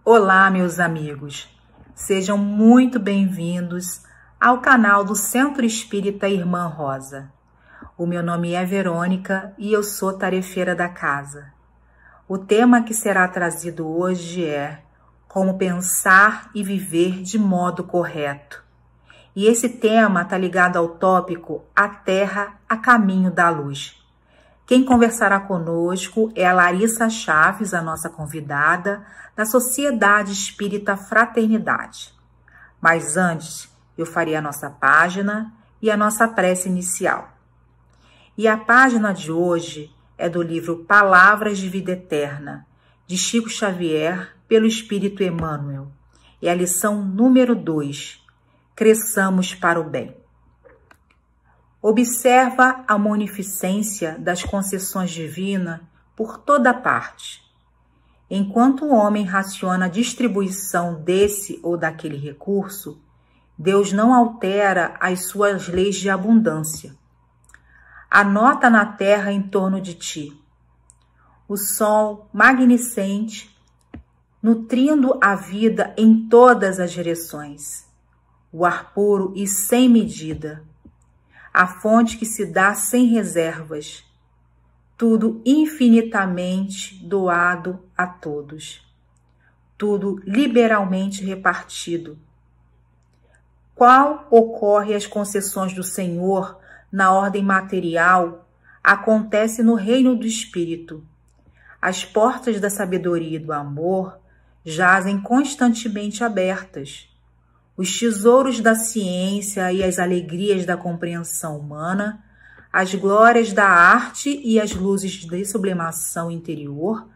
Olá, meus amigos. Sejam muito bem-vindos ao canal do Centro Espírita Irmã Rosa. O meu nome é Verônica e eu sou tarefeira da casa. O tema que será trazido hoje é como pensar e viver de modo correto. E esse tema está ligado ao tópico A Terra a Caminho da Luz. Quem conversará conosco é a Larissa Chaves, a nossa convidada, da Sociedade Espírita Fraternidade. Mas antes, eu farei a nossa página e a nossa prece inicial. E a página de hoje é do livro Palavras de Vida Eterna, de Chico Xavier, pelo Espírito Emmanuel. É a lição número 2, Cresçamos para o Bem. Observa a munificência das concessões divinas por toda parte. Enquanto o homem raciona a distribuição desse ou daquele recurso, Deus não altera as suas leis de abundância. Anota na terra em torno de ti o sol magnificente, nutrindo a vida em todas as direções, o ar puro e sem medida, a fonte que se dá sem reservas, tudo infinitamente doado a todos, tudo liberalmente repartido. Qual ocorre as concessões do Senhor na ordem material, acontece no reino do Espírito. As portas da sabedoria e do amor jazem constantemente abertas. Os tesouros da ciência e as alegrias da compreensão humana, as glórias da arte e as luzes de sublimação interior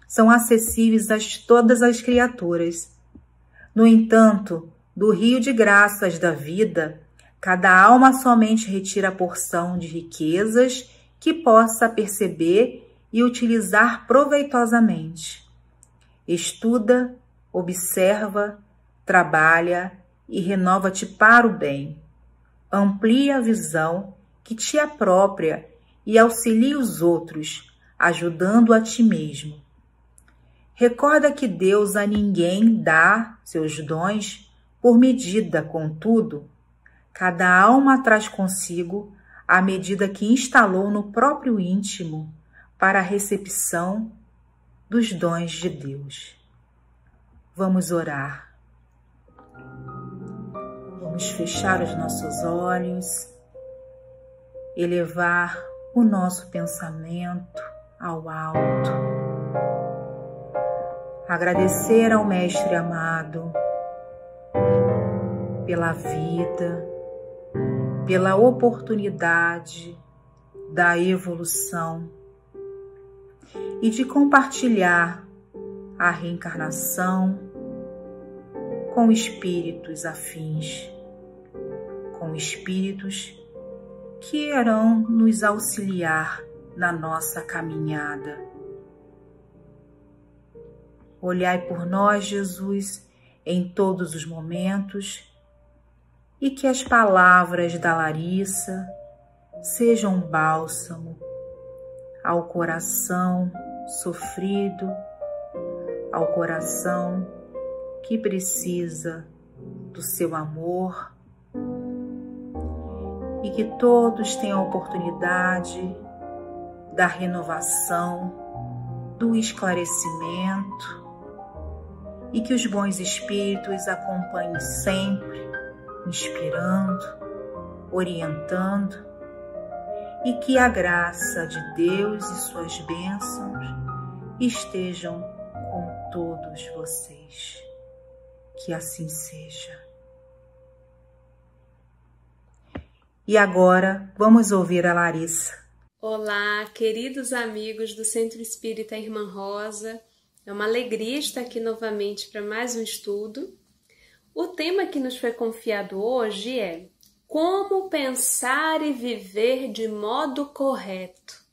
são acessíveis a todas as criaturas. No entanto, do rio de graças da vida, cada alma somente retira a porção de riquezas que possa perceber e utilizar proveitosamente. Estuda, observa, trabalha e renova-te para o bem. Amplia a visão que te é própria e auxilia os outros, ajudando a ti mesmo. Recorda que Deus a ninguém dá seus dons por medida, contudo, cada alma traz consigo a medida que instalou no próprio íntimo para a recepção dos dons de Deus. Vamos orar. Vamos fechar os nossos olhos, elevar o nosso pensamento ao alto, agradecer ao Mestre amado pela vida, pela oportunidade da evolução e de compartilhar a reencarnação com espíritos afins, com espíritos que irão nos auxiliar na nossa caminhada. Olhai por nós, Jesus, em todos os momentos, e que as palavras da Larissa sejam um bálsamo ao coração sofrido, ao coração que precisa do seu amor, e que todos tenham a oportunidade da renovação, do esclarecimento, e que os bons espíritos acompanhem sempre, inspirando, orientando, e que a graça de Deus e suas bênçãos estejam com todos vocês. Que assim seja. E agora vamos ouvir a Larissa. Olá, queridos amigos do Centro Espírita Irmã Rosa. É uma alegria estar aqui novamente para mais um estudo. O tema que nos foi confiado hoje é como pensar e viver de modo correto.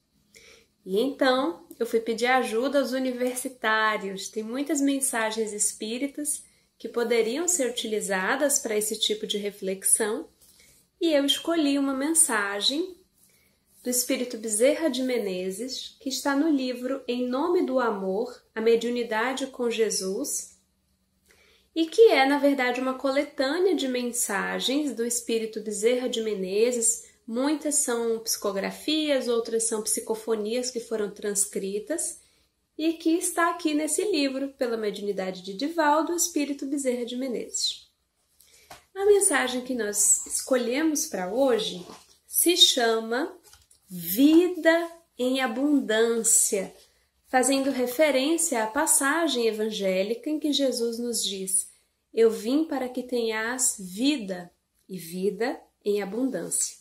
E então, eu fui pedir ajuda aos universitários. Tem muitas mensagens espíritas que poderiam ser utilizadas para esse tipo de reflexão. E eu escolhi uma mensagem do Espírito Bezerra de Menezes, que está no livro Em Nome do Amor, a Mediunidade com Jesus, e que é, na verdade, uma coletânea de mensagens do Espírito Bezerra de Menezes. Muitas são psicografias, outras são psicofonias que foram transcritas e que está aqui nesse livro, pela mediunidade de Divaldo, o Espírito Bezerra de Menezes. A mensagem que nós escolhemos para hoje se chama Vida em Abundância, fazendo referência à passagem evangélica em que Jesus nos diz: eu vim para que tenhas vida, e vida em abundância.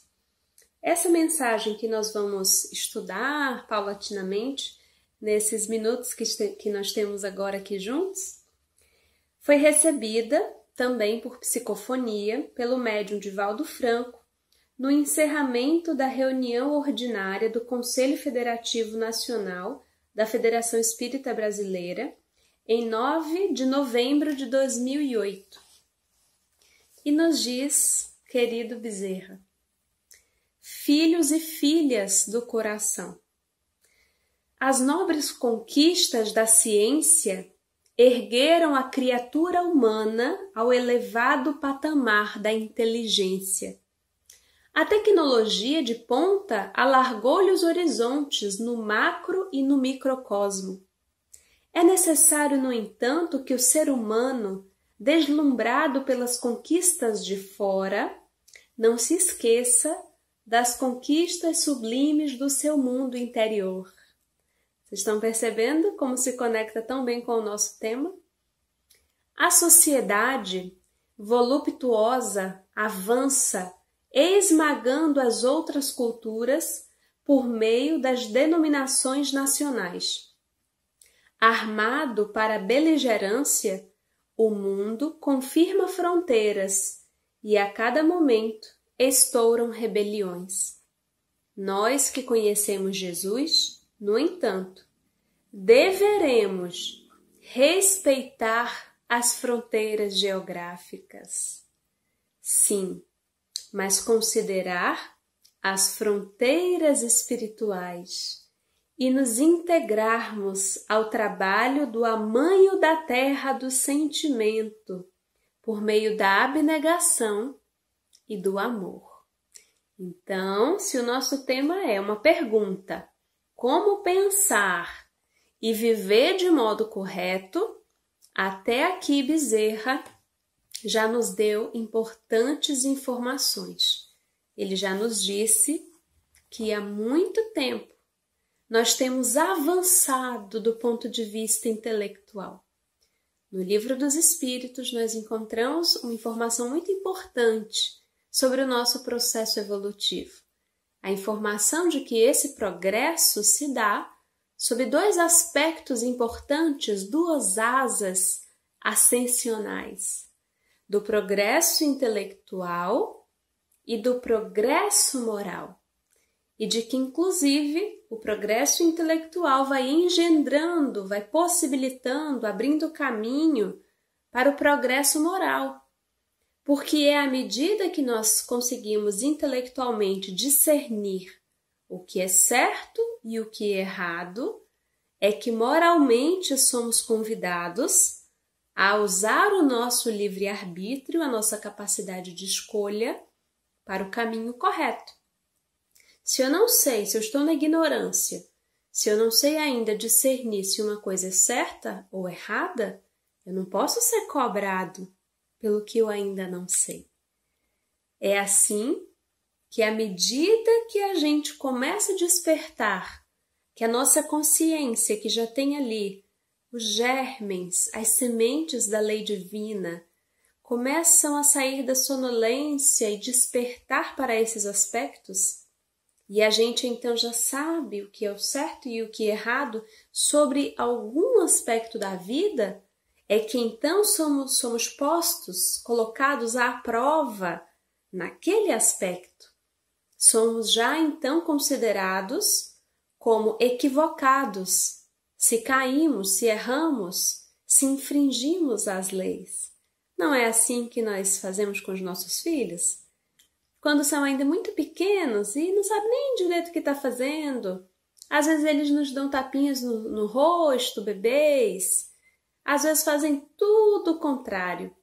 Essa mensagem que nós vamos estudar paulatinamente, nesses minutos que nós temos agora aqui juntos, foi recebida também por psicofonia pelo médium Divaldo Franco, no encerramento da reunião ordinária do Conselho Federativo Nacional da Federação Espírita Brasileira, em 9 de novembro de 2008. E nos diz, querido Bezerra: filhos e filhas do coração, as nobres conquistas da ciência ergueram a criatura humana ao elevado patamar da inteligência. A tecnologia de ponta alargou-lhe os horizontes no macro e no microcosmo. É necessário, no entanto, que o ser humano, deslumbrado pelas conquistas de fora, não se esqueça das conquistas sublimes do seu mundo interior. Vocês estão percebendo como se conecta tão bem com o nosso tema? A sociedade voluptuosa avança, esmagando as outras culturas por meio das denominações nacionais. Armado para a beligerância, o mundo confirma fronteiras e a cada momento estouram rebeliões. Nós que conhecemos Jesus, no entanto, deveremos respeitar as fronteiras geográficas. Sim, mas considerar as fronteiras espirituais e nos integrarmos ao trabalho do amanho da terra do sentimento por meio da abnegação e do amor. Então, se o nosso tema é uma pergunta, como pensar e viver de modo correto, até aqui Bezerra já nos deu importantes informações. Ele já nos disse que há muito tempo nós temos avançado do ponto de vista intelectual. No Livro dos Espíritos nós encontramos uma informação muito importante sobre o nosso processo evolutivo. A informação de que esse progresso se dá sob dois aspectos importantes, duas asas ascensionais: do progresso intelectual e do progresso moral. E de que, inclusive, o progresso intelectual vai engendrando, vai possibilitando, abrindo caminho para o progresso moral. Porque é à medida que nós conseguimos intelectualmente discernir o que é certo e o que é errado, é que moralmente somos convidados a usar o nosso livre-arbítrio, a nossa capacidade de escolha, para o caminho correto. Se eu não sei, se eu estou na ignorância, se eu não sei ainda discernir se uma coisa é certa ou errada, eu não posso ser cobrado pelo que eu ainda não sei. É assim que, à medida que a gente começa a despertar, que a nossa consciência, que já tem ali os germens, as sementes da lei divina, começam a sair da sonolência e despertar para esses aspectos, e a gente então já sabe o que é o certo e o que é errado sobre algum aspecto da vida, é que então somos postos, colocados à prova naquele aspecto. Somos já então considerados como equivocados, se caímos, se erramos, se infringimos as leis. Não é assim que nós fazemos com os nossos filhos? Quando são ainda muito pequenos e não sabem nem direito o que está fazendo, às vezes eles nos dão tapinhas no rosto, bebês, às vezes fazem tudo o contrário.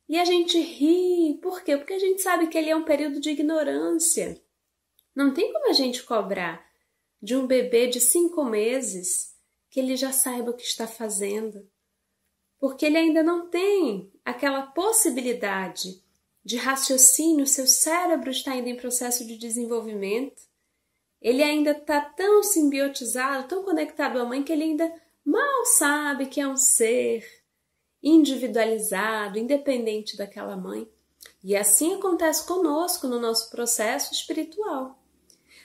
E a gente ri. Por quê? Porque a gente sabe que ele é um período de ignorância. Não tem como a gente cobrar de um bebê de 5 meses que ele já saiba o que está fazendo. Porque ele ainda não tem aquela possibilidade de raciocínio, seu cérebro está ainda em processo de desenvolvimento. Ele ainda está tão simbiotizado, tão conectado à mãe, que ele ainda mal sabe que é um ser individualizado, independente daquela mãe. E assim acontece conosco no nosso processo espiritual.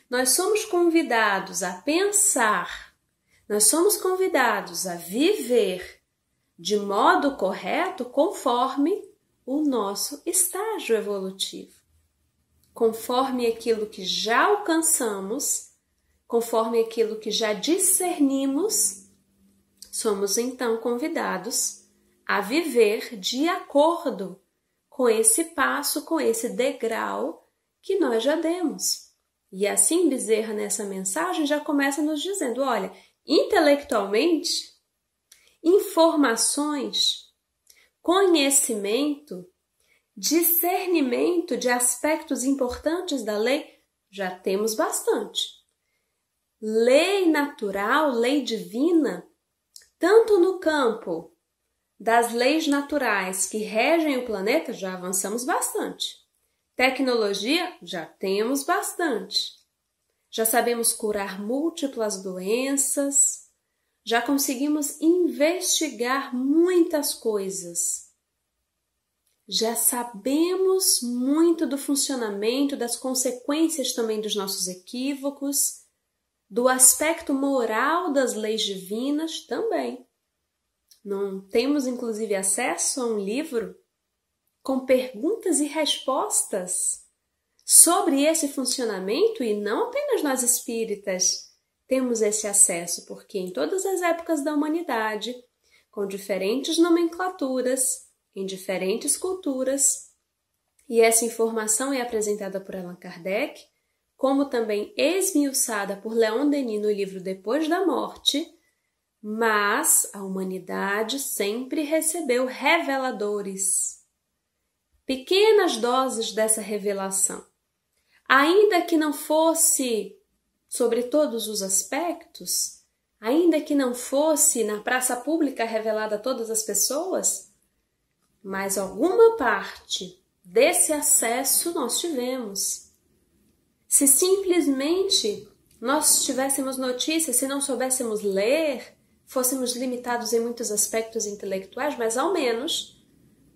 Nós somos convidados a pensar, nós somos convidados a viver de modo correto conforme o nosso estágio evolutivo. Conforme aquilo que já alcançamos, conforme aquilo que já discernimos, somos então convidados a viver de acordo com esse passo, com esse degrau que nós já demos. E assim Bezerra nessa mensagem já começa nos dizendo, olha, intelectualmente, informações, conhecimento, discernimento de aspectos importantes da lei, já temos bastante. Lei natural, lei divina, tanto no campo das leis naturais que regem o planeta, já avançamos bastante. Tecnologia, já temos bastante. Já sabemos curar múltiplas doenças, já conseguimos investigar muitas coisas. Já sabemos muito do funcionamento, das consequências também dos nossos equívocos, do aspecto moral das leis divinas também. Não temos, inclusive, acesso a um livro com perguntas e respostas sobre esse funcionamento, e não apenas nós espíritas temos esse acesso, porque em todas as épocas da humanidade, com diferentes nomenclaturas, em diferentes culturas, e essa informação é apresentada por Allan Kardec, como também esmiuçada por Leon Denis no livro Depois da Morte, mas a humanidade sempre recebeu reveladores, pequenas doses dessa revelação. Ainda que não fosse sobre todos os aspectos, ainda que não fosse na praça pública revelada a todas as pessoas, mas alguma parte desse acesso nós tivemos. Se simplesmente nós tivéssemos notícias, se não soubéssemos ler, fôssemos limitados em muitos aspectos intelectuais, mas ao menos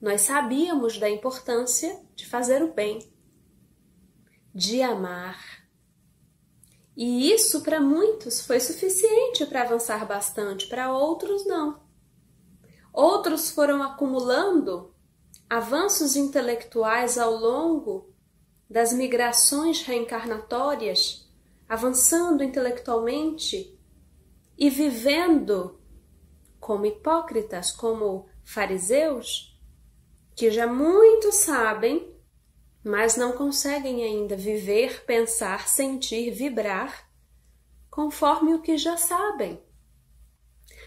nós sabíamos da importância de fazer o bem, de amar. E isso para muitos foi suficiente para avançar bastante, para outros não. Outros foram acumulando avanços intelectuais ao longo das migrações reencarnatórias, avançando intelectualmente e vivendo como hipócritas, como fariseus, que já muito sabem, mas não conseguem ainda viver, pensar, sentir, vibrar conforme o que já sabem,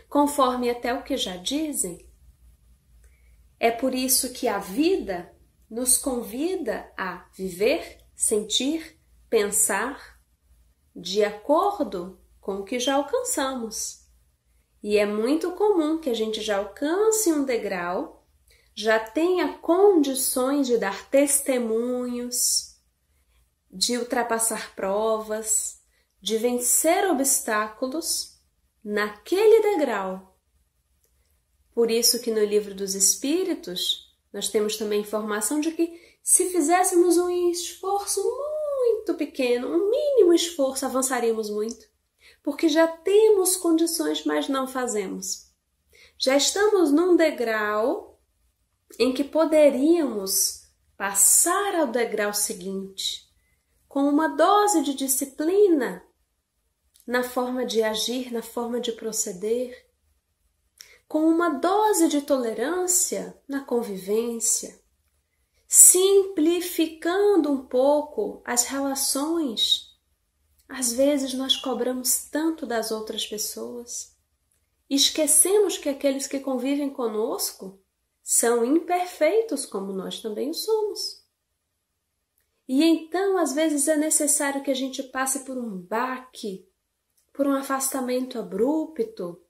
conforme até o que já dizem. É por isso que a vida nos convida a viver, sentir, pensar de acordo com o que já alcançamos. E é muito comum que a gente já alcance um degrau, já tenha condições de dar testemunhos, de ultrapassar provas, de vencer obstáculos naquele degrau. Por isso que no Livro dos Espíritos nós temos também informação de que se fizéssemos um esforço muito pequeno, um mínimo esforço, avançaríamos muito. Porque já temos condições, mas não fazemos. Já estamos num degrau em que poderíamos passar ao degrau seguinte, com uma dose de disciplina na forma de agir, na forma de proceder, com uma dose de tolerância na convivência, simplificando um pouco as relações. Às vezes nós cobramos tanto das outras pessoas Esquecemos que aqueles que convivem conosco são imperfeitos como nós também o somos. E então, às vezes, é necessário que a gente passe por um baque, por um afastamento abrupto,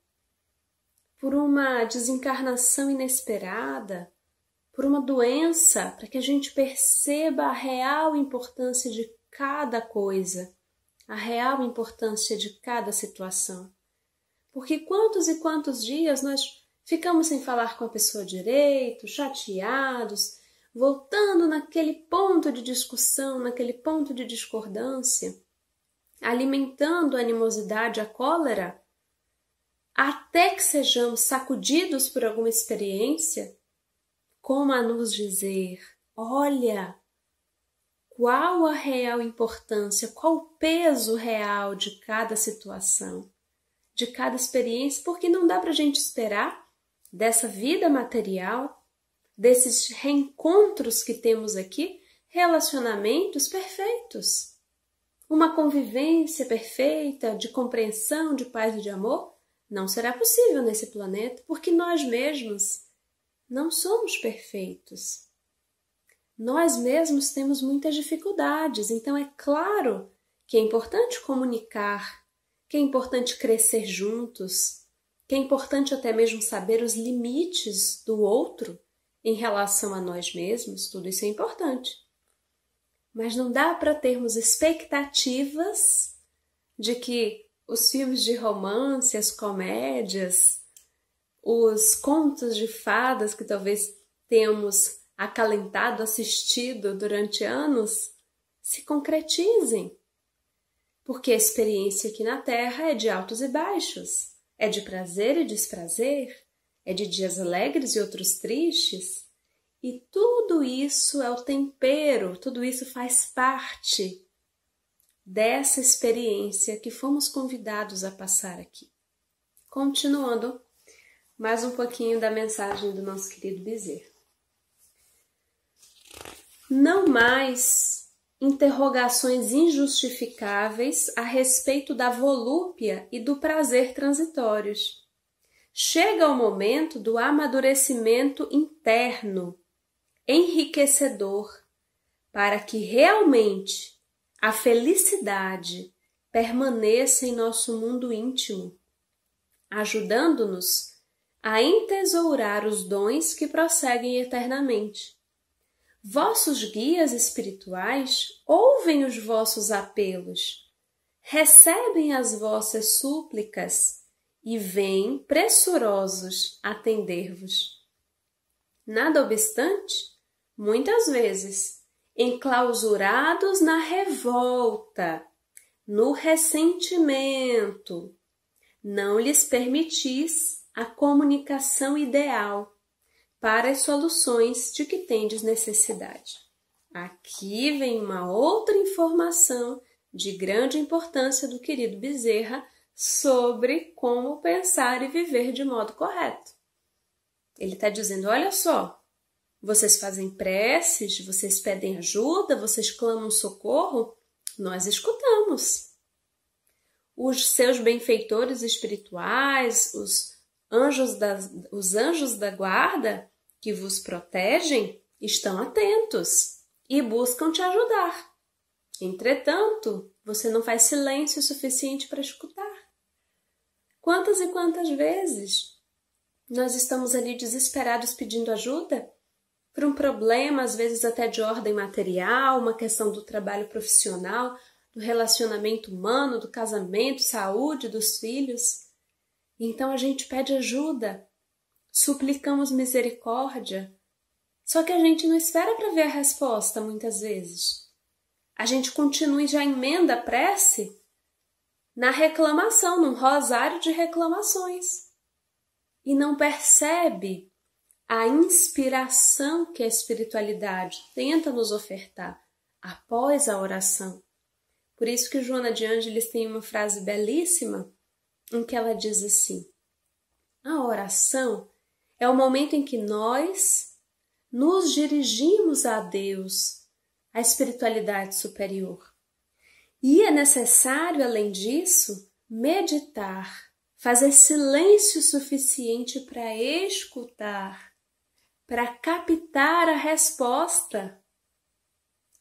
por uma desencarnação inesperada, por uma doença, para que a gente perceba a real importância de cada coisa, a real importância de cada situação. Porque quantos e quantos dias nós ficamos sem falar com a pessoa direito, chateados, voltando naquele ponto de discussão, naquele ponto de discordância, alimentando a animosidade, a cólera, até que sejamos sacudidos por alguma experiência, como a nos dizer, olha, qual a real importância, qual o peso real de cada situação, de cada experiência, porque não dá para a gente esperar dessa vida material, desses reencontros que temos aqui, relacionamentos perfeitos. Uma convivência perfeita, de compreensão, de paz e de amor, não será possível nesse planeta, porque nós mesmos não somos perfeitos. Nós mesmos temos muitas dificuldades, então é claro que é importante comunicar, que é importante crescer juntos, que é importante até mesmo saber os limites do outro em relação a nós mesmos, tudo isso é importante. Mas não dá para termos expectativas de que os filmes de romance, as comédias, os contos de fadas que talvez tenhamos acalentado, assistido durante anos, se concretizem. Porque a experiência aqui na Terra é de altos e baixos, é de prazer e desprazer, é de dias alegres e outros tristes. E tudo isso é o tempero, tudo isso faz parte dessa experiência que fomos convidados a passar aqui. Continuando, mais um pouquinho da mensagem do nosso querido Bezerra. Não mais interrogações injustificáveis a respeito da volúpia e do prazer transitórios. Chega o momento do amadurecimento interno, enriquecedor, para que realmente a felicidade permaneça em nosso mundo íntimo, ajudando-nos a entesourar os dons que prosseguem eternamente. Vossos guias espirituais ouvem os vossos apelos, recebem as vossas súplicas e vêm pressurosos atender-vos. Nada obstante, muitas vezes, enclausurados na revolta, no ressentimento, não lhes permitis a comunicação ideal para as soluções de que tendes necessidade. Aqui vem uma outra informação de grande importância do querido Bezerra sobre como pensar e viver de modo correto. Ele está dizendo, olha só, vocês fazem preces, vocês pedem ajuda, vocês clamam socorro, nós escutamos. Os seus benfeitores espirituais, os anjos da guarda que vos protegem estão atentos e buscam te ajudar. Entretanto, você não faz silêncio suficiente para escutar. Quantas e quantas vezes nós estamos ali desesperados pedindo ajuda por um problema, às vezes até de ordem material, uma questão do trabalho profissional, do relacionamento humano, do casamento, saúde dos filhos. Então a gente pede ajuda, suplicamos misericórdia, só que a gente não espera para ver a resposta muitas vezes. A gente continua e já emenda a prece na reclamação, num rosário de reclamações. E não percebe a inspiração que a espiritualidade tenta nos ofertar após a oração. Por isso que Joana de Ângeles tem uma frase belíssima em que ela diz assim: a oração é o momento em que nós nos dirigimos a Deus, a espiritualidade superior. E é necessário, além disso, meditar, fazer silêncio suficiente para escutar, para captar a resposta.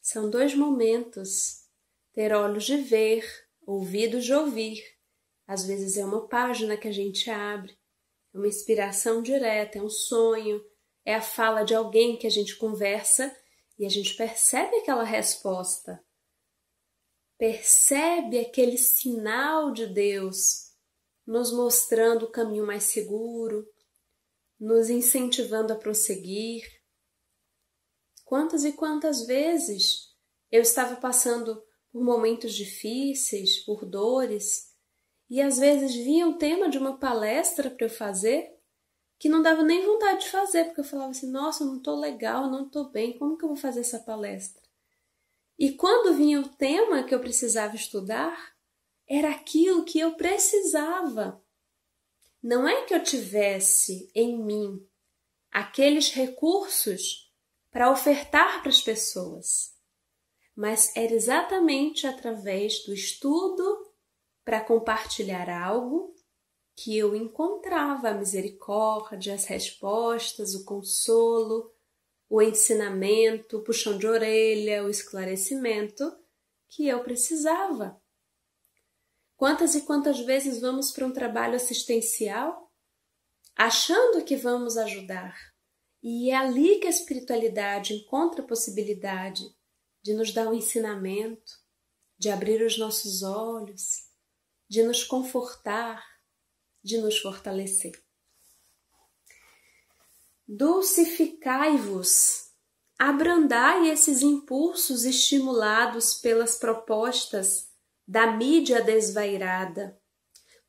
São 2 momentos: ter olhos de ver, ouvidos de ouvir. Às vezes é uma página que a gente abre, é uma inspiração direta, é um sonho, é a fala de alguém que a gente conversa e a gente percebe aquela resposta, percebe aquele sinal de Deus nos mostrando o caminho mais seguro, nos incentivando a prosseguir. Quantas e quantas vezes eu estava passando por momentos difíceis, por dores, e às vezes via o tema de uma palestra para eu fazer, que não dava nem vontade de fazer, porque eu falava assim, nossa, eu não estou legal, eu não estou bem, como que eu vou fazer essa palestra? E quando vinha o tema que eu precisava estudar, era aquilo que eu precisava. Não é que eu tivesse em mim aqueles recursos para ofertar para as pessoas, mas era exatamente através do estudo para compartilhar algo que eu encontrava a misericórdia, as respostas, o consolo, o ensinamento, o puxão de orelha, o esclarecimento que eu precisava. Quantas e quantas vezes vamos para um trabalho assistencial achando que vamos ajudar, e é ali que a espiritualidade encontra a possibilidade de nos dar um ensinamento, de abrir os nossos olhos, de nos confortar, de nos fortalecer. Dulcificai-vos, abrandai esses impulsos estimulados pelas propostas da mídia desvairada,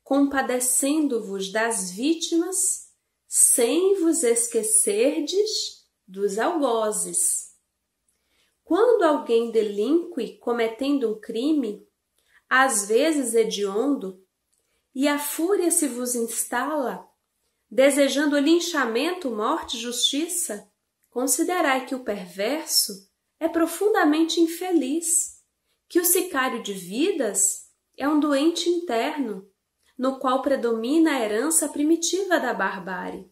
compadecendo-vos das vítimas, sem vos esquecerdes dos algozes. Quando alguém delinque cometendo um crime, às vezes hediondo, e a fúria se vos instala, desejando linchamento, morte e justiça, considerai que o perverso é profundamente infeliz, que o sicário de vidas é um doente interno, no qual predomina a herança primitiva da barbárie.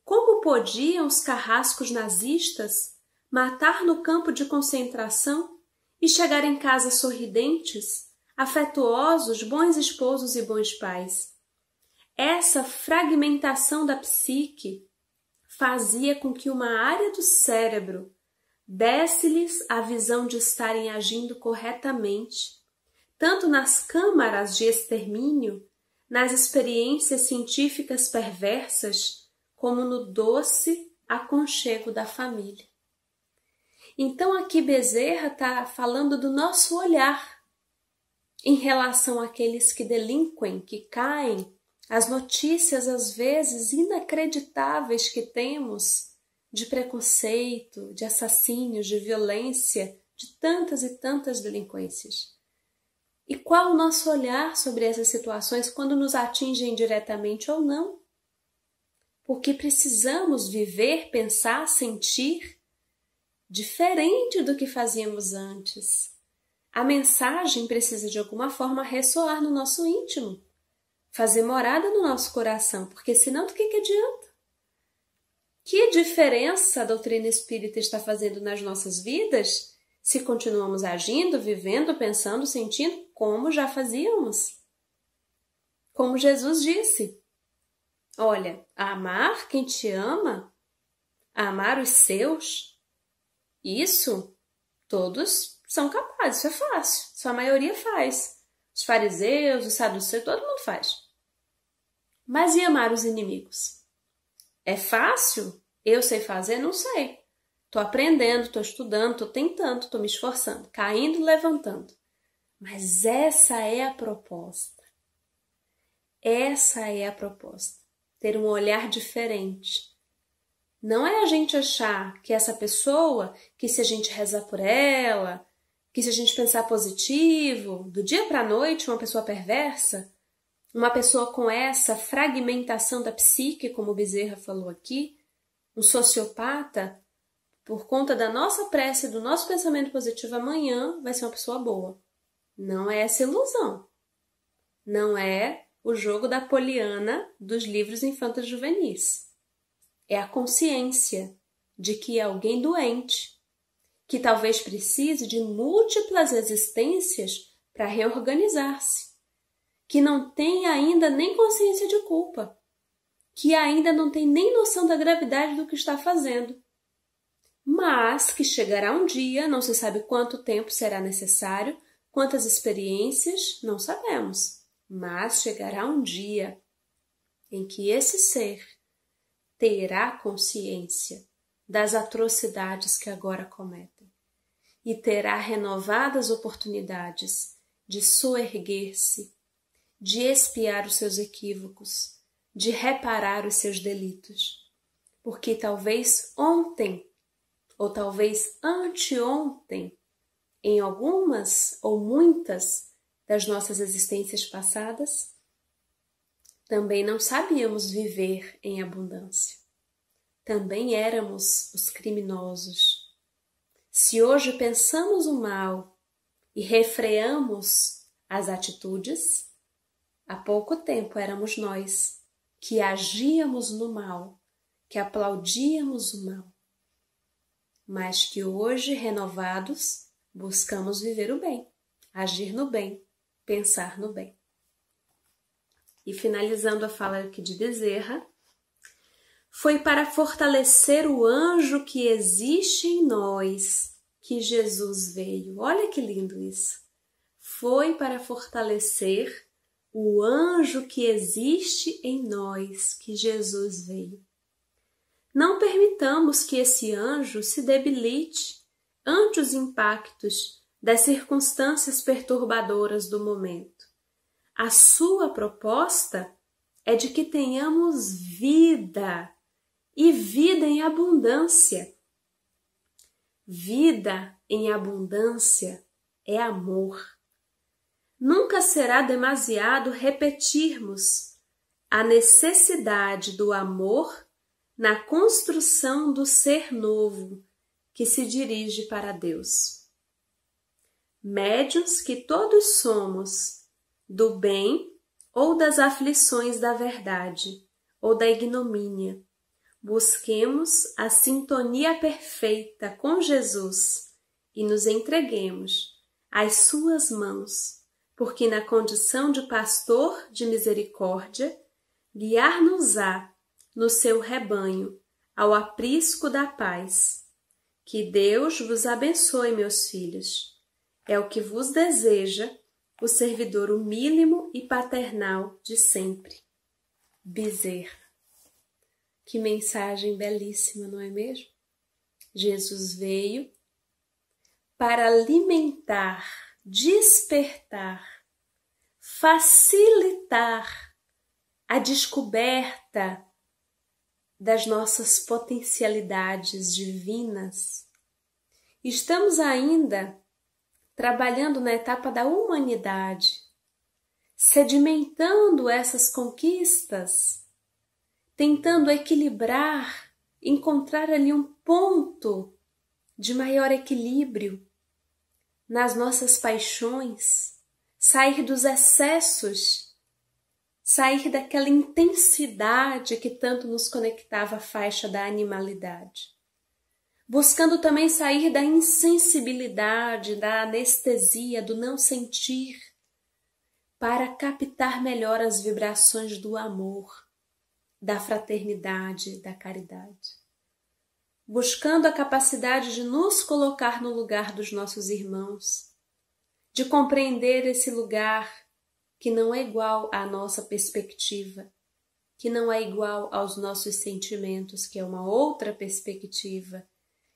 Como podiam os carrascos nazistas matar no campo de concentração e chegar em casa sorridentes, afetuosos, bons esposos e bons pais? Essa fragmentação da psique fazia com que uma área do cérebro desse-lhes a visão de estarem agindo corretamente, tanto nas câmaras de extermínio, nas experiências científicas perversas, como no doce aconchego da família. Então aqui Bezerra está falando do nosso olhar em relação àqueles que delinquem, que caem, as notícias às vezes inacreditáveis que temos de preconceito, de assassínios, de violência, de tantas e tantas delinquências. E qual o nosso olhar sobre essas situações quando nos atingem diretamente ou não? Porque precisamos viver, pensar, sentir diferente do que fazíamos antes. A mensagem precisa de alguma forma ressoar no nosso íntimo, fazer morada no nosso coração, porque senão do que adianta? Que diferença a doutrina espírita está fazendo nas nossas vidas se continuamos agindo, vivendo, pensando, sentindo como já fazíamos? Como Jesus disse, olha, amar quem te ama, amar os seus, isso todos são capazes, isso é fácil, isso a maioria faz. Os fariseus, os saduceus, todo mundo faz. Mas e amar os inimigos? É fácil? Eu sei fazer? Não sei. Estou aprendendo, estou estudando, estou tentando, estou me esforçando, caindo e levantando. Mas essa é a proposta. Essa é a proposta. Ter um olhar diferente. Não é a gente achar que essa pessoa, que se a gente rezar por ela, que se a gente pensar positivo, do dia para a noite, uma pessoa perversa, uma pessoa com essa fragmentação da psique, como o Bezerra falou aqui, um sociopata, por conta da nossa prece, do nosso pensamento positivo, amanhã vai ser uma pessoa boa. Não é essa ilusão. Não é o jogo da Poliana dos livros infantos juvenis. É a consciência de que é alguém doente, que talvez precise de múltiplas existências para reorganizar-se, que não tem ainda nem consciência de culpa, que ainda não tem nem noção da gravidade do que está fazendo, mas que chegará um dia, não se sabe quanto tempo será necessário, quantas experiências, não sabemos, mas chegará um dia em que esse ser terá consciência das atrocidades que agora cometem e terá renovadas oportunidades de soerguer-se, de expiar os seus equívocos, de reparar os seus delitos, porque talvez ontem, ou talvez anteontem, em algumas ou muitas das nossas existências passadas, também não sabíamos viver em abundância. Também éramos os criminosos. Se hoje pensamos o mal e refreamos as atitudes, há pouco tempo éramos nós que agíamos no mal, que aplaudíamos o mal, mas que hoje, renovados, buscamos viver o bem, agir no bem, pensar no bem. E finalizando a fala aqui de Bezerra, foi para fortalecer o anjo que existe em nós que Jesus veio. Olha que lindo isso. Foi para fortalecer o anjo que existe em nós que Jesus veio. Não permitamos que esse anjo se debilite ante os impactos das circunstâncias perturbadoras do momento. A sua proposta é de que tenhamos vida, e vida em abundância. Vida em abundância é amor. Nunca será demasiado repetirmos a necessidade do amor na construção do ser novo que se dirige para Deus. Médiuns que todos somos do bem ou das aflições da verdade ou da ignomínia, busquemos a sintonia perfeita com Jesus e nos entreguemos às suas mãos, porque na condição de pastor de misericórdia, guiar-nos-á no seu rebanho ao aprisco da paz. Que Deus vos abençoe, meus filhos. É o que vos deseja o servidor humílimo e paternal de sempre. Bezerra. Que mensagem belíssima, não é mesmo? Jesus veio para alimentar, despertar, facilitar a descoberta das nossas potencialidades divinas. Estamos ainda trabalhando na etapa da humanidade, sedimentando essas conquistas, tentando equilibrar, encontrar ali um ponto de maior equilíbrio nas nossas paixões, sair dos excessos, sair daquela intensidade que tanto nos conectava à faixa da animalidade. Buscando também sair da insensibilidade, da anestesia, do não sentir, para captar melhor as vibrações do amor, da fraternidade, da caridade. Buscando a capacidade de nos colocar no lugar dos nossos irmãos, de compreender esse lugar que não é igual à nossa perspectiva, que não é igual aos nossos sentimentos, que é uma outra perspectiva,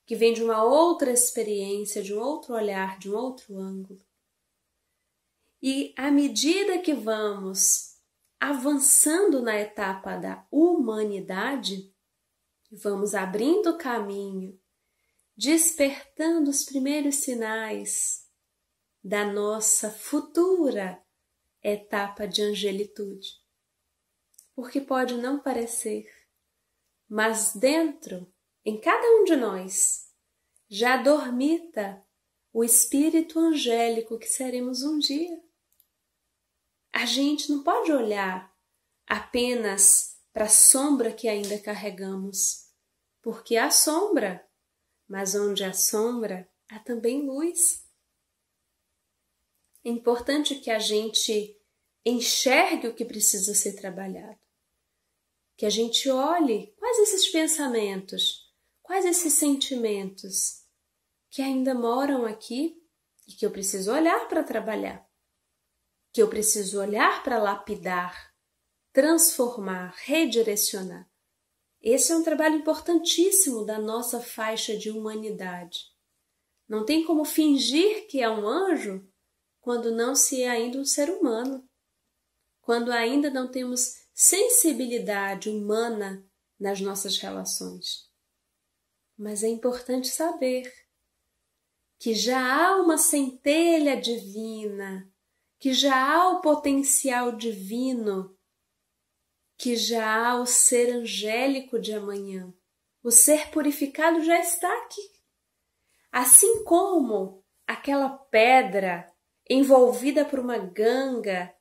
que vem de uma outra experiência, de um outro olhar, de um outro ângulo. E à medida que vamos avançando na etapa da humanidade, vamos abrindo caminho, despertando os primeiros sinais da nossa futura etapa de angelitude. Porque pode não parecer, mas dentro, em cada um de nós, já dormita o espírito angélico que seremos um dia. a gente não pode olhar apenas para a sombra que ainda carregamos, porque há sombra, mas onde há sombra, há também luz. É importante que a gente enxergue o que precisa ser trabalhado, que a gente olhe quais esses pensamentos, quais esses sentimentos que ainda moram aqui e que eu preciso olhar para trabalhar, que eu preciso olhar para lapidar, transformar, redirecionar. Esse é um trabalho importantíssimo da nossa faixa de humanidade. Não tem como fingir que é um anjo quando não se é ainda um ser humano, quando ainda não temos sensibilidade humana nas nossas relações. Mas é importante saber que já há uma centelha divina, que já há o potencial divino, que já há o ser angélico de amanhã. O ser purificado já está aqui. Assim como aquela pedra envolvida por uma ganga,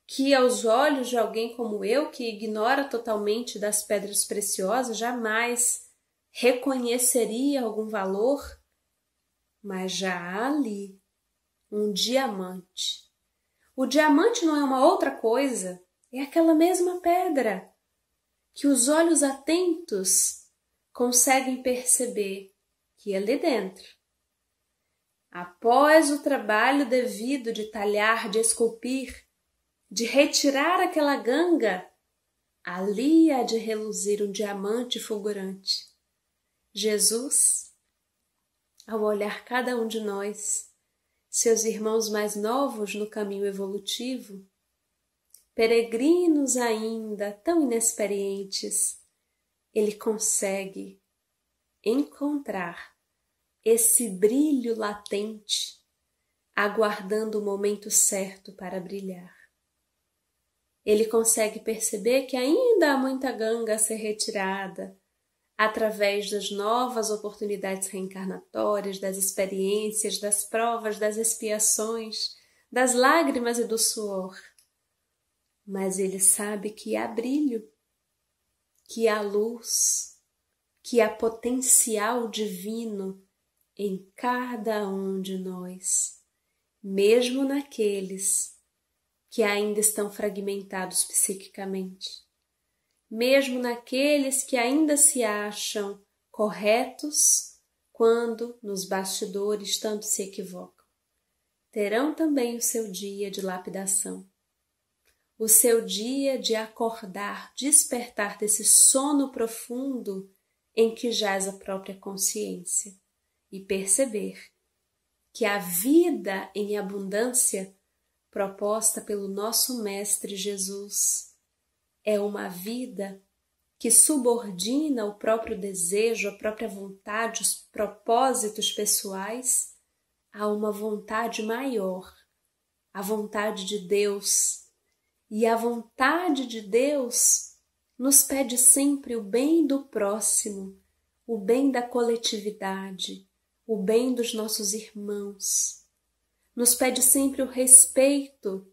que aos olhos de alguém como eu, que ignora totalmente das pedras preciosas, jamais reconheceria algum valor, mas já há ali um diamante. O diamante não é uma outra coisa, é aquela mesma pedra que os olhos atentos conseguem perceber que ali dentro, após o trabalho devido de talhar, de esculpir, de retirar aquela ganga, ali há de reluzir um diamante fulgurante. Jesus, ao olhar cada um de nós, seus irmãos mais novos no caminho evolutivo, peregrinos ainda tão inexperientes, ele consegue encontrar esse brilho latente, aguardando o momento certo para brilhar. Ele consegue perceber que ainda há muita ganga a ser retirada através das novas oportunidades reencarnatórias, das experiências, das provas, das expiações, das lágrimas e do suor. Mas ele sabe que há brilho, que há luz, que há potencial divino em cada um de nós, mesmo naqueles que ainda estão fragmentados psiquicamente, mesmo naqueles que ainda se acham corretos quando nos bastidores tanto se equivocam. Terão também o seu dia de lapidação, o seu dia de acordar, despertar desse sono profundo em que jaz a própria consciência e perceber que a vida em abundância proposta pelo nosso Mestre Jesus é uma vida que subordina o próprio desejo, a própria vontade, os propósitos pessoais a uma vontade maior, a vontade de Deus. E a vontade de Deus nos pede sempre o bem do próximo, o bem da coletividade, o bem dos nossos irmãos. Nos pede sempre o respeito,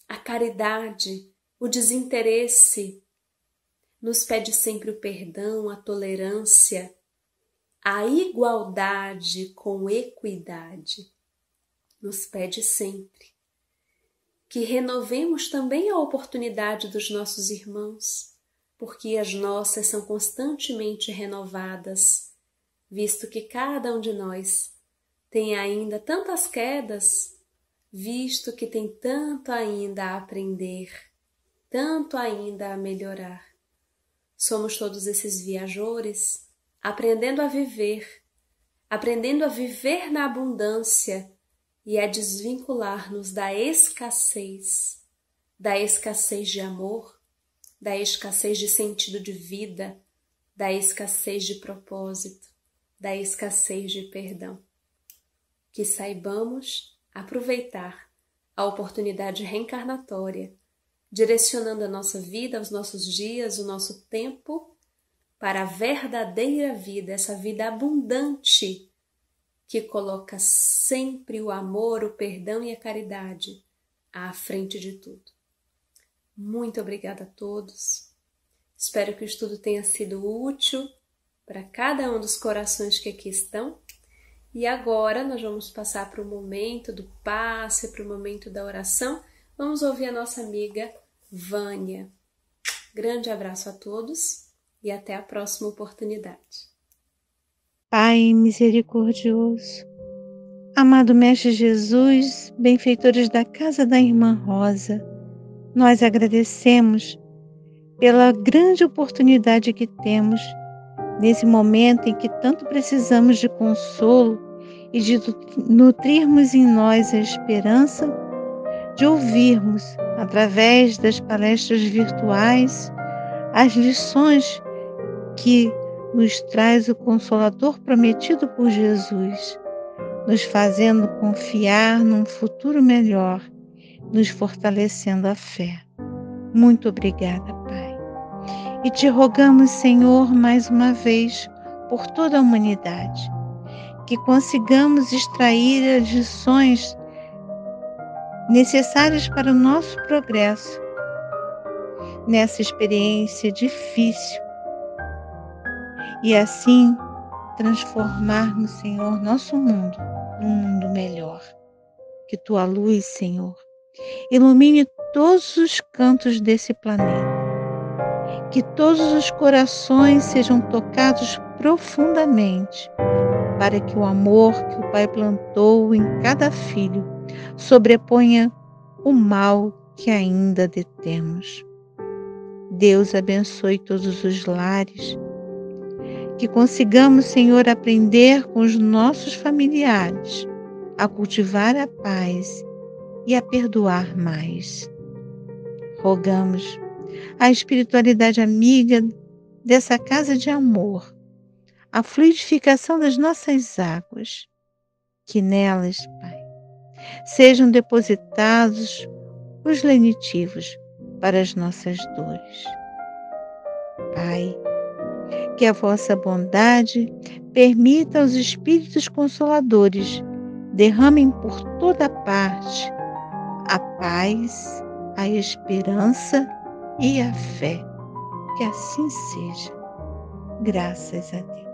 a caridade, o desinteresse. Nos pede sempre o perdão, a tolerância, a igualdade com equidade. Nos pede sempre que renovemos também a oportunidade dos nossos irmãos, porque as nossas são constantemente renovadas, visto que cada um de nós tem ainda tantas quedas, visto que tem tanto ainda a aprender, tanto ainda a melhorar. Somos todos esses viajores, aprendendo a viver na abundância e a desvincular-nos da escassez de amor, da escassez de sentido de vida, da escassez de propósito, da escassez de perdão. Que saibamos aproveitar a oportunidade reencarnatória, direcionando a nossa vida, os nossos dias, o nosso tempo para a verdadeira vida, essa vida abundante que coloca sempre o amor, o perdão e a caridade à frente de tudo. Muito obrigada a todos. Espero que o estudo tenha sido útil para cada um dos corações que aqui estão. E agora nós vamos passar para o momento do passe, para o momento da oração. Vamos ouvir a nossa amiga Vânia. Grande abraço a todos e até a próxima oportunidade. Pai misericordioso, amado Mestre Jesus, benfeitores da casa da Irmã Rosa, nós agradecemos pela grande oportunidade que temos nesse momento em que tanto precisamos de consolo e de nutrirmos em nós a esperança de ouvirmos, através das palestras virtuais, as lições que nos traz o Consolador prometido por Jesus, nos fazendo confiar num futuro melhor, nos fortalecendo a fé. Muito obrigada, Pai. E te rogamos, Senhor, mais uma vez, por toda a humanidade, que consigamos extrair as lições necessárias para o nosso progresso nessa experiência difícil e assim transformarmos, Senhor, nosso mundo num mundo melhor. Que tua luz, Senhor, ilumine todos os cantos desse planeta. Que todos os corações sejam tocados profundamente, para que o amor que o Pai plantou em cada filho sobreponha o mal que ainda detemos. Deus abençoe todos os lares. Que consigamos, Senhor, aprender com os nossos familiares a cultivar a paz e a perdoar mais. Rogamos a espiritualidade amiga dessa casa de amor, a fluidificação das nossas águas, que nelas, Pai, sejam depositados os lenitivos para as nossas dores. Pai, que a vossa bondade permita aos Espíritos Consoladores derramem por toda parte a paz, a esperança e a fé. Que assim seja. Graças a Deus.